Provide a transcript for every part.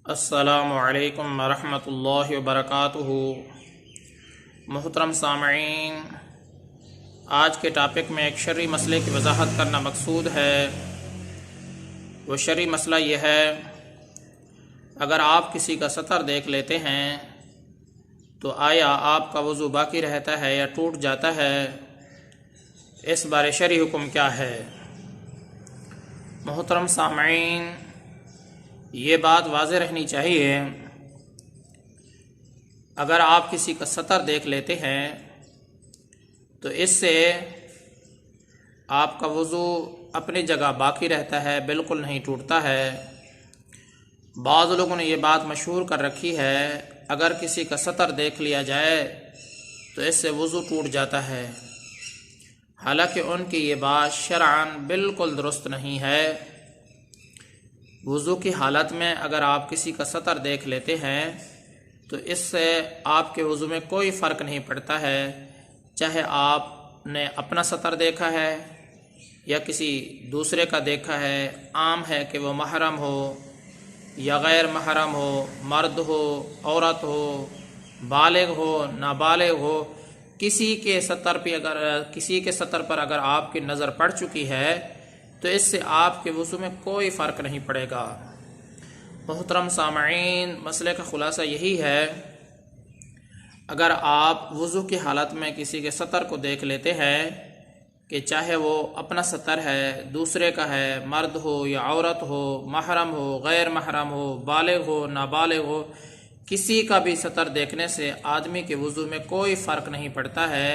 السلام علیکم ورحمۃ اللہ وبرکاتہ۔ محترم سامعین، آج کے ٹاپک میں ایک شرعی مسئلے کی وضاحت کرنا مقصود ہے۔ وہ شرعی مسئلہ یہ ہے، اگر آپ کسی کا سطر دیکھ لیتے ہیں تو آیا آپ کا وضو باقی رہتا ہے یا ٹوٹ جاتا ہے؟ اس بارے شرعی حکم کیا ہے؟ محترم سامعین، یہ بات واضح رہنی چاہیے، اگر آپ کسی کا سطر دیکھ لیتے ہیں تو اس سے آپ کا وضو اپنی جگہ باقی رہتا ہے، بالکل نہیں ٹوٹتا ہے۔ بعض لوگوں نے یہ بات مشہور کر رکھی ہے، اگر کسی کا سطر دیکھ لیا جائے تو اس سے وضو ٹوٹ جاتا ہے، حالانکہ ان کی یہ بات شرعاً بالکل درست نہیں ہے۔ وضو کی حالت میں اگر آپ کسی کا سطر دیکھ لیتے ہیں تو اس سے آپ کے وضو میں کوئی فرق نہیں پڑتا ہے، چاہے آپ نے اپنا سطر دیکھا ہے یا کسی دوسرے کا دیکھا ہے۔ عام ہے کہ وہ محرم ہو یا غیر محرم ہو، مرد ہو عورت ہو، بالغ ہو نابالغ ہو، کسی کے سطر پر اگر آپ کی نظر پڑ چکی ہے تو اس سے آپ کے وضو میں کوئی فرق نہیں پڑے گا۔ محترم سامعین، مسئلے کا خلاصہ یہی ہے، اگر آپ وضو کی حالت میں کسی کے سطر کو دیکھ لیتے ہیں کہ چاہے وہ اپنا سطر ہے، دوسرے کا ہے، مرد ہو یا عورت ہو، محرم ہو غیر محرم ہو، بالغ ہو نابالغ ہو، کسی کا بھی سطر دیکھنے سے آدمی کے وضو میں کوئی فرق نہیں پڑتا ہے۔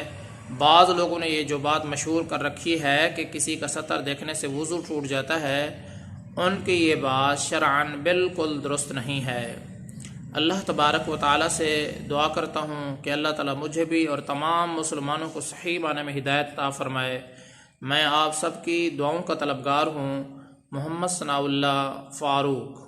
بعض لوگوں نے یہ جو بات مشہور کر رکھی ہے کہ کسی کا سطر دیکھنے سے وضو ٹوٹ جاتا ہے، ان کی یہ بات شرعاً بالکل درست نہیں ہے۔ اللہ تبارک و تعالیٰ سے دعا کرتا ہوں کہ اللہ تعالیٰ مجھے بھی اور تمام مسلمانوں کو صحیح معنی میں ہدایت عطا فرمائے۔ میں آپ سب کی دعاؤں کا طلبگار ہوں۔ محمد ثناء اللہ فاروق۔